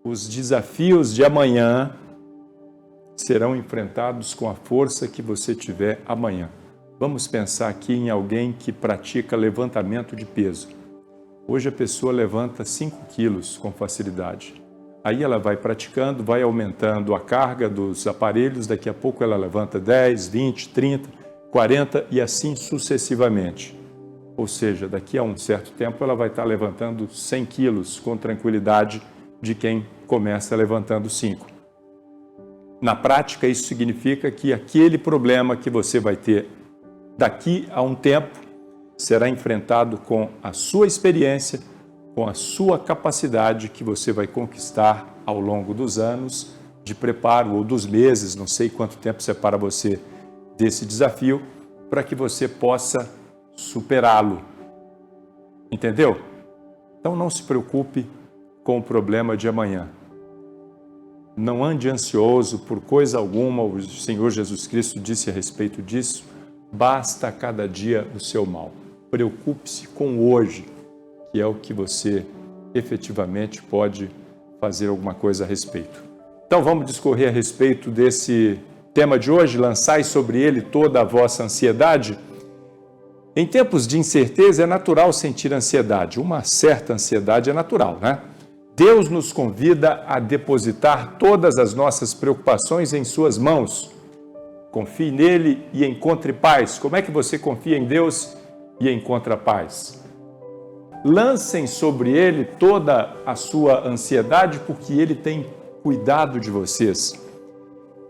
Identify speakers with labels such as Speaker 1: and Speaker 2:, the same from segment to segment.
Speaker 1: os desafios de amanhã serão enfrentados com a força que você tiver amanhã. Vamos pensar aqui em alguém que pratica levantamento de peso. Hoje a pessoa levanta 5 quilos com facilidade. Aí ela vai praticando, vai aumentando a carga dos aparelhos, daqui a pouco ela levanta 10, 20, 30, 40 e assim sucessivamente. Ou seja, daqui a um certo tempo ela vai estar levantando 100 quilos com tranquilidade de quem começa levantando 5. Na prática, isso significa que aquele problema que você vai ter daqui a um tempo será enfrentado com a sua experiência, com a sua capacidade que você vai conquistar ao longo dos anos de preparo ou dos meses, não sei quanto tempo separa você desse desafio, para que você possa superá-lo. Entendeu? Então não se preocupe com o problema de amanhã. Não ande ansioso por coisa alguma, o Senhor Jesus Cristo disse a respeito disso, basta a cada dia o seu mal. Preocupe-se com hoje, que é o que você efetivamente pode fazer alguma coisa a respeito. Então vamos discorrer a respeito desse tema de hoje, lançai sobre ele toda a vossa ansiedade. Em tempos de incerteza é natural sentir ansiedade, uma certa ansiedade é natural, né? Deus nos convida a depositar todas as nossas preocupações em suas mãos. Confie nele e encontre paz. Como é que você confia em Deus e encontra paz? Lancem sobre ele toda a sua ansiedade, porque ele tem cuidado de vocês.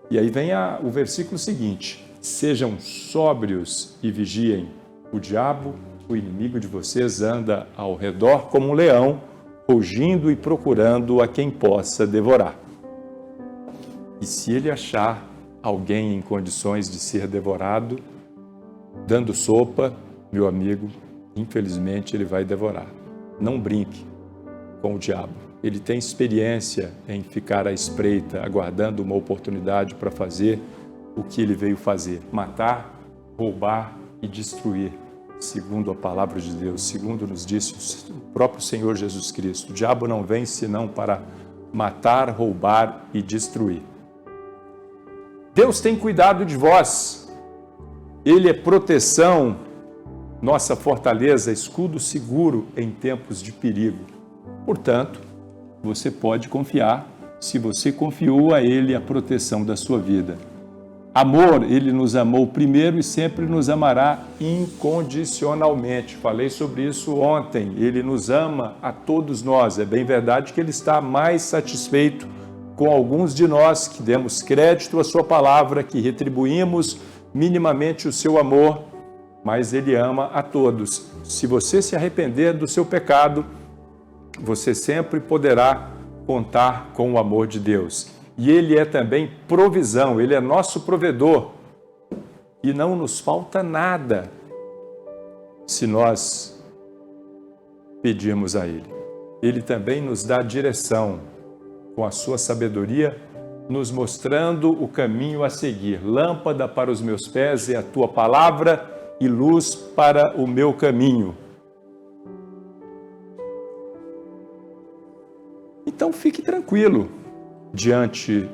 Speaker 1: E aí vem o versículo seguinte: sejam sóbrios e vigiem. O diabo, o inimigo de vocês, anda ao redor como um leão, rugindo e procurando a quem possa devorar. E se ele achar alguém em condições de ser devorado, dando sopa, meu amigo, infelizmente ele vai devorar. Não brinque com o diabo. Ele tem experiência em ficar à espreita, aguardando uma oportunidade para fazer o que ele veio fazer: matar, roubar e destruir. Segundo a palavra de Deus, segundo nos disse o próprio Senhor Jesus Cristo, o diabo não vem senão para matar, roubar e destruir. Deus tem cuidado de vós. Ele é proteção, nossa fortaleza, escudo seguro em tempos de perigo. Portanto, você pode confiar, se você confiou a Ele a proteção da sua vida. Amor, Ele nos amou primeiro e sempre nos amará incondicionalmente. Falei sobre isso ontem. Ele nos ama a todos nós. É bem verdade que Ele está mais satisfeito com alguns de nós que demos crédito à sua palavra, que retribuímos minimamente o seu amor, mas Ele ama a todos. Se você se arrepender do seu pecado, você sempre poderá contar com o amor de Deus. E Ele é também provisão, Ele é nosso provedor. E não nos falta nada se nós pedirmos a Ele. Ele também nos dá direção com a sua sabedoria, nos mostrando o caminho a seguir. Lâmpada para os meus pés é a tua palavra e luz para o meu caminho. Então fique tranquilo diante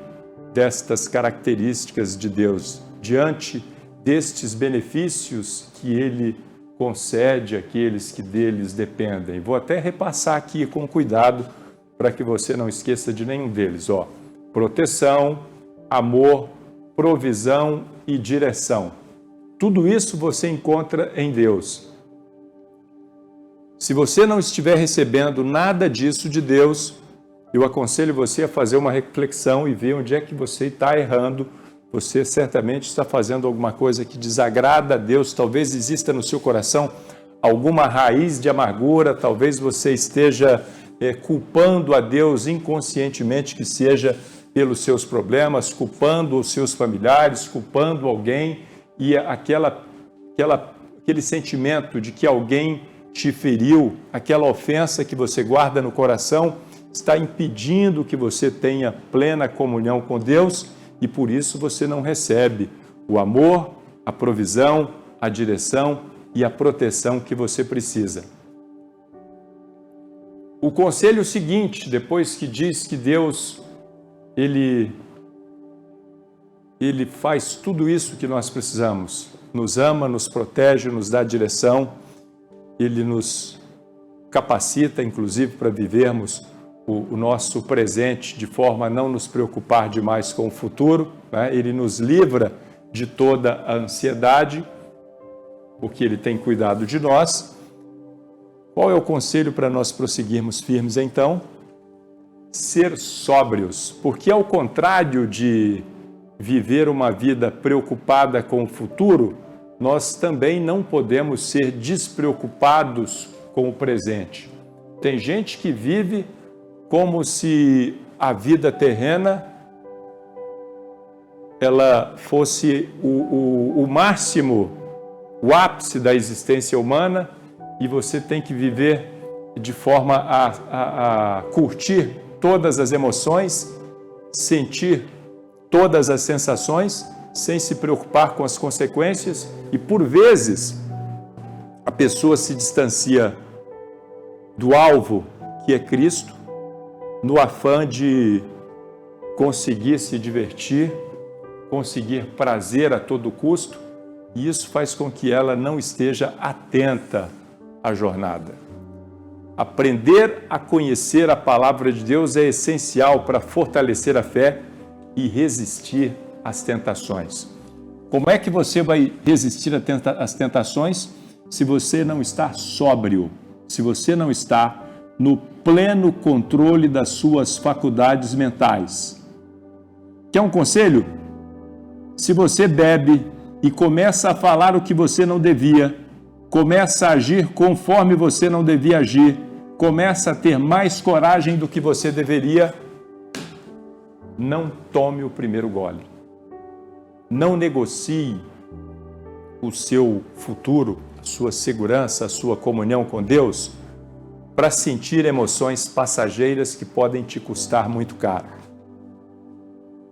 Speaker 1: destas características de Deus, diante destes benefícios que Ele concede àqueles que deles dependem. Vou até repassar aqui com cuidado para que você não esqueça de nenhum deles. Proteção, amor, provisão e direção. Tudo isso você encontra em Deus. Se você não estiver recebendo nada disso de Deus, eu aconselho você a fazer uma reflexão e ver onde é que você está errando. Você certamente está fazendo alguma coisa que desagrada a Deus. Talvez exista no seu coração alguma raiz de amargura. Talvez você esteja culpando a Deus inconscientemente, que seja pelos seus problemas, culpando os seus familiares, culpando alguém. E aquele sentimento de que alguém te feriu, aquela ofensa que você guarda no coração, está impedindo que você tenha plena comunhão com Deus e por isso você não recebe o amor, a provisão, a direção e a proteção que você precisa. O conselho seguinte, depois que diz que Deus, Ele faz tudo isso que nós precisamos, nos ama, nos protege, nos dá direção, Ele nos capacita, inclusive, para vivermos o nosso presente de forma a não nos preocupar demais com o futuro, né? Ele nos livra de toda a ansiedade, porque Ele tem cuidado de nós. Qual é o conselho para nós prosseguirmos firmes, então? Ser sóbrios, porque ao contrário de viver uma vida preocupada com o futuro, nós também não podemos ser despreocupados com o presente. Tem gente que vive como se a vida terrena ela fosse o máximo, o ápice da existência humana, e você tem que viver de forma a curtir todas as emoções, sentir todas as sensações, sem se preocupar com as consequências, e por vezes a pessoa se distancia do alvo, que é Cristo, no afã de conseguir se divertir, conseguir prazer a todo custo, e isso faz com que ela não esteja atenta à jornada. Aprender a conhecer a palavra de Deus é essencial para fortalecer a fé e resistir às tentações. Como é que você vai resistir às tentações se você não está sóbrio, se você não está no pleno controle das suas faculdades mentais? Quer um conselho? Se você bebe e começa a falar o que você não devia, começa a agir conforme você não devia agir, começa a ter mais coragem do que você deveria, não tome o primeiro gole. Não negocie o seu futuro, a sua segurança, a sua comunhão com Deus para sentir emoções passageiras que podem te custar muito caro.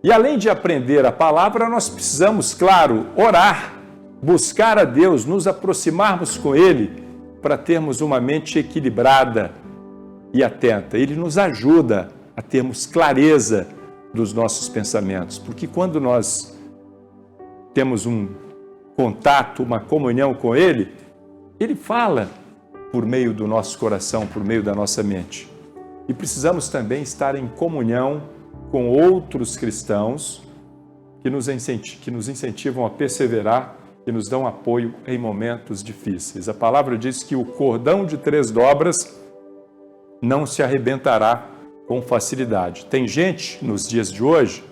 Speaker 1: E além de aprender a palavra, nós precisamos, claro, orar, buscar a Deus, nos aproximarmos com Ele para termos uma mente equilibrada e atenta. Ele nos ajuda a termos clareza dos nossos pensamentos, porque quando nós temos um contato, uma comunhão com Ele, Ele fala por meio do nosso coração, por meio da nossa mente. E precisamos também estar em comunhão com outros cristãos que nos incentivam a perseverar e nos dão apoio em momentos difíceis. A palavra diz que o cordão de 3 dobras não se arrebentará com facilidade. Tem gente nos dias de hoje,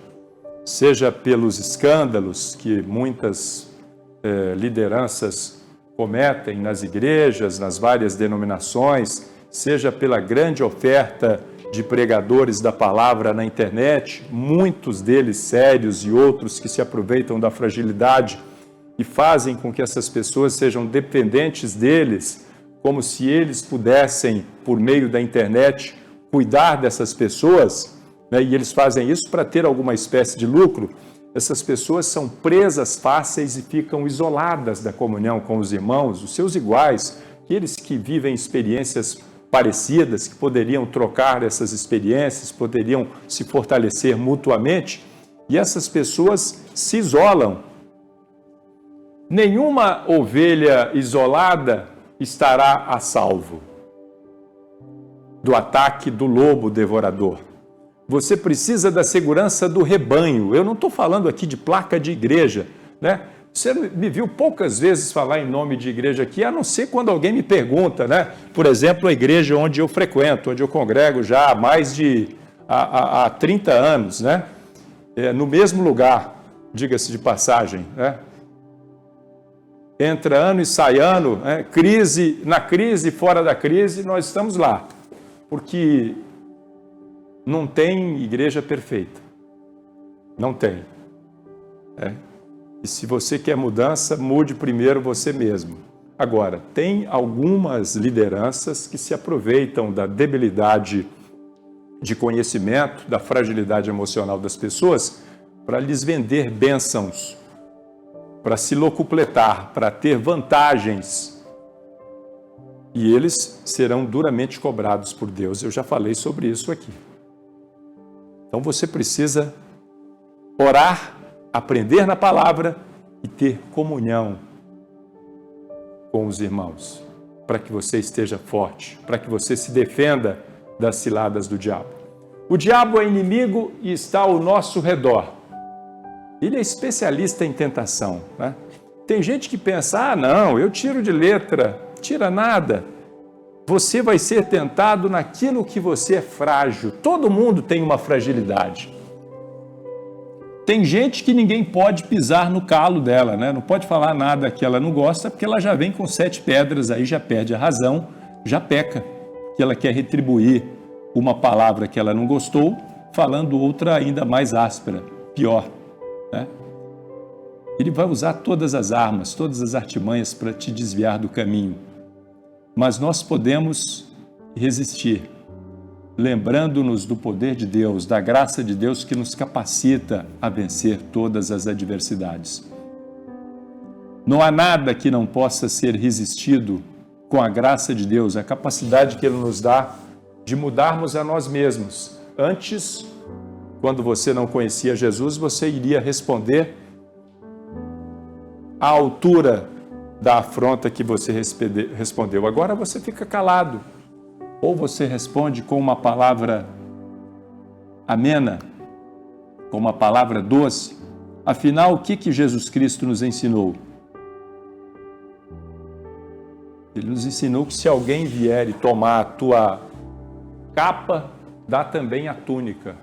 Speaker 1: seja pelos escândalos que muitas lideranças cometem nas igrejas, nas várias denominações, seja pela grande oferta de pregadores da palavra na internet, muitos deles sérios e outros que se aproveitam da fragilidade e fazem com que essas pessoas sejam dependentes deles, como se eles pudessem, por meio da internet, cuidar dessas pessoas, né? E eles fazem isso para ter alguma espécie de lucro. Essas pessoas são presas fáceis e ficam isoladas da comunhão com os irmãos, os seus iguais, aqueles que vivem experiências parecidas, que poderiam trocar essas experiências, poderiam se fortalecer mutuamente, e essas pessoas se isolam. Nenhuma ovelha isolada estará a salvo do ataque do lobo devorador. Você precisa da segurança do rebanho. Eu não estou falando aqui de placa de igreja, né? Você me viu poucas vezes falar em nome de igreja aqui, a não ser quando alguém me pergunta, né? Por exemplo, a igreja onde eu frequento, onde eu congrego já há mais de há 30 anos, né? No mesmo lugar, diga-se de passagem, né? Entra ano e sai ano, né? Crise, na crise, fora da crise, nós estamos lá. Porque não tem igreja perfeita. Não tem. E se você quer mudança, mude primeiro você mesmo. Agora, tem algumas lideranças que se aproveitam da debilidade de conhecimento, da fragilidade emocional das pessoas, para lhes vender bênçãos, para se locupletar, para ter vantagens. e eles serão duramente cobrados por Deus. Eu já falei sobre isso aqui. Então você precisa orar, aprender na palavra e ter comunhão com os irmãos, para que você esteja forte, para que você se defenda das ciladas do diabo. O diabo é inimigo e está ao nosso redor. Ele é especialista em tentação, né? Tem gente que pensa, não, eu tiro de letra. Tira nada. Você vai ser tentado naquilo que você é frágil. Todo mundo tem uma fragilidade. Tem gente que ninguém pode pisar no calo dela, né? Não pode falar nada que ela não gosta, porque ela já vem com 7 pedras, aí já perde a razão, já peca, que ela quer retribuir uma palavra que ela não gostou, falando outra ainda mais áspera, pior, né? Ele vai usar todas as armas, todas as artimanhas para te desviar do caminho. Mas nós podemos resistir, lembrando-nos do poder de Deus, da graça de Deus que nos capacita a vencer todas as adversidades. Não há nada que não possa ser resistido com a graça de Deus, a capacidade que Ele nos dá de mudarmos a nós mesmos. Antes, quando você não conhecia Jesus, você iria responder à altura da afronta que você respondeu. Agora você fica calado. Ou você responde com uma palavra amena, com uma palavra doce. Afinal, o que Jesus Cristo nos ensinou? Ele nos ensinou que se alguém vier e tomar a tua capa, dá também a túnica.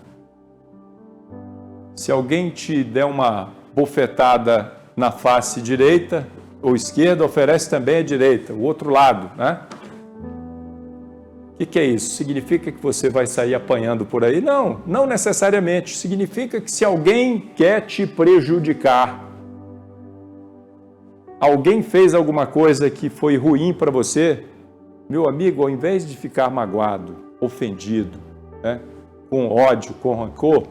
Speaker 1: Se alguém te der uma bofetada na face direita ou esquerda, oferece também a direita, o outro lado, né? O que é isso? Significa que você vai sair apanhando por aí? Não, não necessariamente. Significa que se alguém quer te prejudicar, alguém fez alguma coisa que foi ruim para você, meu amigo, ao invés de ficar magoado, ofendido, né, com ódio, com rancor,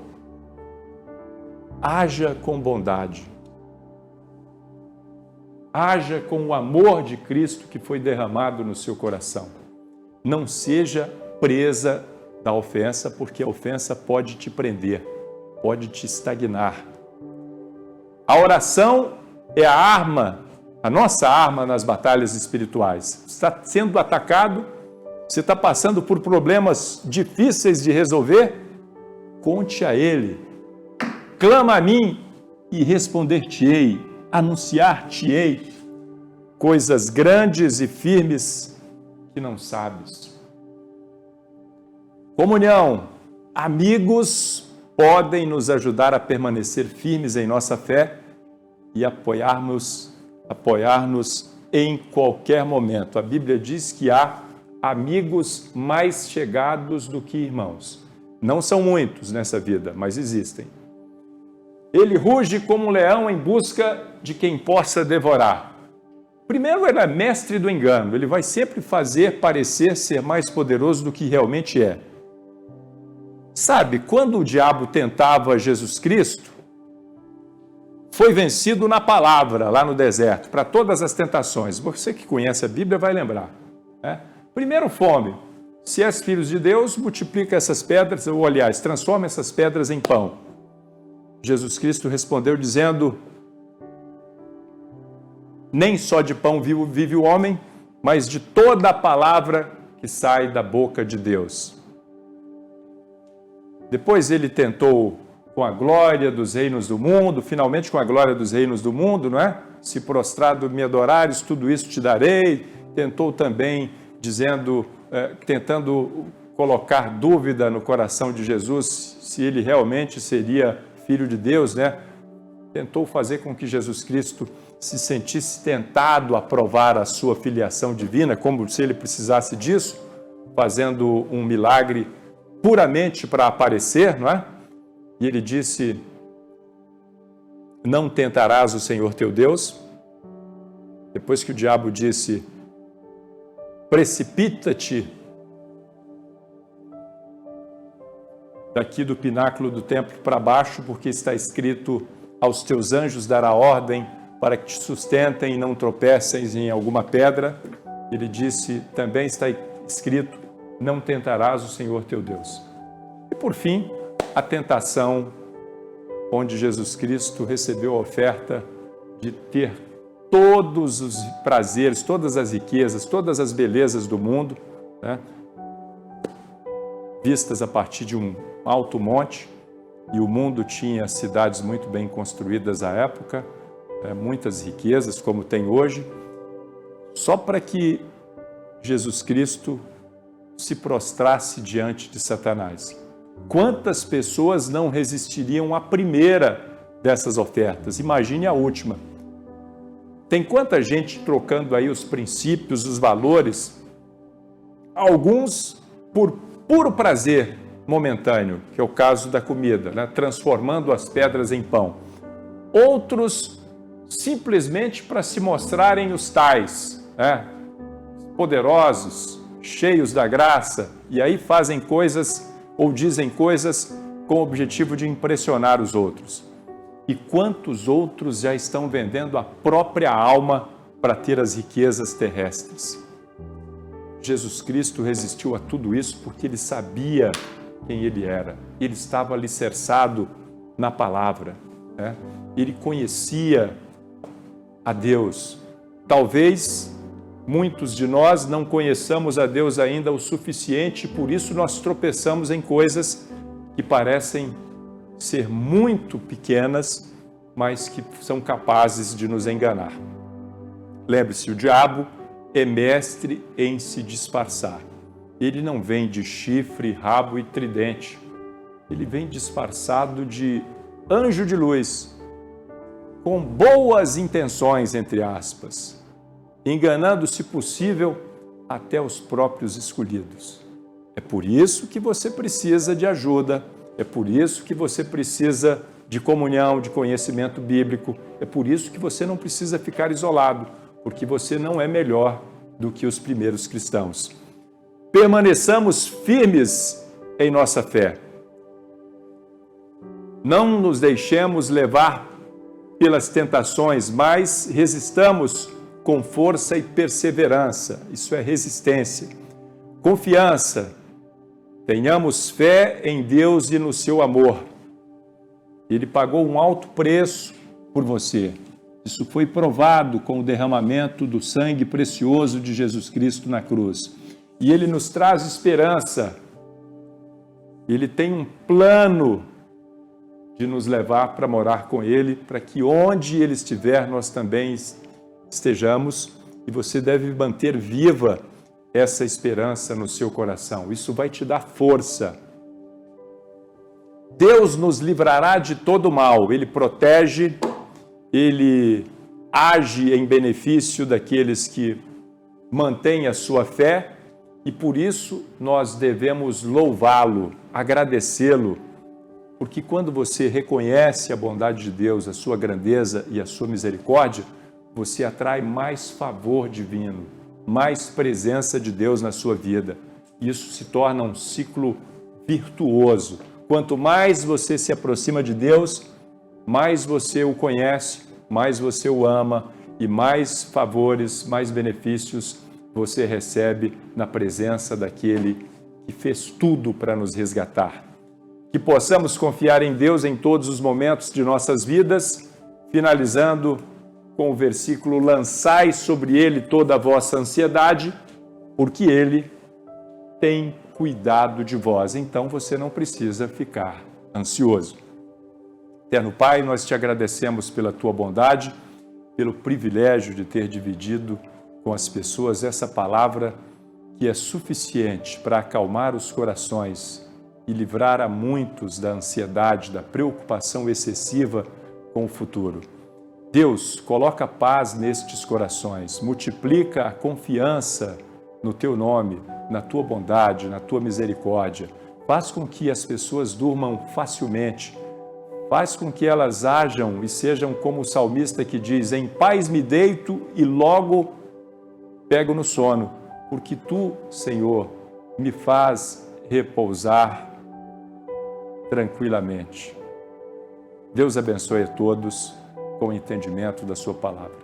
Speaker 1: haja com bondade. Haja com o amor de Cristo que foi derramado no seu coração. Não seja presa da ofensa, porque a ofensa pode te prender, pode te estagnar. A oração é a arma, a nossa arma nas batalhas espirituais. Você está sendo atacado, você está passando por problemas difíceis de resolver, conte a Ele. Clama a mim e responder-te-ei, anunciar-te-ei coisas grandes e firmes que não sabes. Comunhão. Amigos podem nos ajudar a permanecer firmes em nossa fé e apoiar-nos em qualquer momento. A Bíblia diz que há amigos mais chegados do que irmãos. Não são muitos nessa vida, mas existem. Ele ruge como um leão em busca de quem possa devorar. Primeiro, ele é mestre do engano. Ele vai sempre fazer parecer ser mais poderoso do que realmente é. Sabe, quando o diabo tentava Jesus Cristo, foi vencido na palavra, lá no deserto, para todas as tentações. Você que conhece a Bíblia vai lembrar, né? Primeiro, fome. Se és filho de Deus, multiplica essas pedras, ou aliás, transforma essas pedras em pão. Jesus Cristo respondeu dizendo: nem só de pão vive o homem, mas de toda a palavra que sai da boca de Deus. Depois ele tentou com a glória dos reinos do mundo, finalmente com a glória dos reinos do mundo, não é? Se prostrado me adorares, tudo isso te darei. Tentou também tentando colocar dúvida no coração de Jesus, se ele realmente seria filho de Deus, né? Tentou fazer com que Jesus Cristo se sentisse tentado a provar a sua filiação divina, como se ele precisasse disso, fazendo um milagre puramente para aparecer, não é? E ele disse: não tentarás o Senhor teu Deus. Depois que o diabo disse: precipita-te daqui do pináculo do templo para baixo, porque está escrito: aos teus anjos dará ordem para que te sustentem e não tropeces em alguma pedra. Ele disse, também está escrito, não tentarás o Senhor teu Deus. E por fim, a tentação, onde Jesus Cristo recebeu a oferta de ter todos os prazeres, todas as riquezas, todas as belezas do mundo, né, vistas a partir de um alto monte, e o mundo tinha cidades muito bem construídas à época, muitas riquezas, como tem hoje, só para que Jesus Cristo se prostrasse diante de Satanás. Quantas pessoas não resistiriam à primeira dessas ofertas? Imagine a última. Tem quanta gente trocando aí os princípios, os valores, alguns por puro prazer momentâneo, que é o caso da comida, né? Transformando as pedras em pão. Outros simplesmente para se mostrarem os tais, né? Poderosos, cheios da graça, e aí fazem coisas ou dizem coisas com o objetivo de impressionar os outros. E quantos outros já estão vendendo a própria alma para ter as riquezas terrestres? Jesus Cristo resistiu a tudo isso porque ele sabia quem ele era. Ele estava alicerçado na palavra, né? Ele conhecia a Deus. Talvez muitos de nós não conheçamos a Deus ainda o suficiente, por isso nós tropeçamos em coisas que parecem ser muito pequenas, mas que são capazes de nos enganar. Lembre-se, o diabo é mestre em se disfarçar. Ele não vem de chifre, rabo e tridente. Ele vem disfarçado de anjo de luz, com boas intenções, entre aspas, enganando, se possível, até os próprios escolhidos. É por isso que você precisa de ajuda, é por isso que você precisa de comunhão, de conhecimento bíblico, é por isso que você não precisa ficar isolado, porque você não é melhor do que os primeiros cristãos. Permaneçamos firmes em nossa fé. Não nos deixemos levar pelas tentações, mas resistamos com força e perseverança. Isso é resistência. Confiança. Tenhamos fé em Deus e no seu amor. Ele pagou um alto preço por você. Isso foi provado com o derramamento do sangue precioso de Jesus Cristo na cruz. E ele nos traz esperança. Ele tem um plano de nos levar para morar com ele, para que onde ele estiver, nós também estejamos. E você deve manter viva essa esperança no seu coração. Isso vai te dar força. Deus nos livrará de todo mal. Ele protege, ele age em benefício daqueles que mantêm a sua fé, e por isso nós devemos louvá-lo, agradecê-lo, porque quando você reconhece a bondade de Deus, a sua grandeza e a sua misericórdia, você atrai mais favor divino, mais presença de Deus na sua vida. Isso se torna um ciclo virtuoso. Quanto mais você se aproxima de Deus, mais você o conhece, mais você o ama e mais favores, mais benefícios você recebe na presença daquele que fez tudo para nos resgatar. Que possamos confiar em Deus em todos os momentos de nossas vidas, finalizando com o versículo: lançai sobre ele toda a vossa ansiedade, porque ele tem cuidado de vós. Então você não precisa ficar ansioso. Eterno Pai, nós te agradecemos pela tua bondade, pelo privilégio de ter dividido com as pessoas essa palavra que é suficiente para acalmar os corações e livrar a muitos da ansiedade, da preocupação excessiva com o futuro. Deus, coloca paz nestes corações, multiplica a confiança no teu nome, na tua bondade, na tua misericórdia. Faz com que as pessoas durmam facilmente. Faz com que elas ajam e sejam como o salmista que diz: em paz me deito e logo pego no sono, porque tu, Senhor, me faz repousar tranquilamente. Deus abençoe a todos com o entendimento da sua palavra.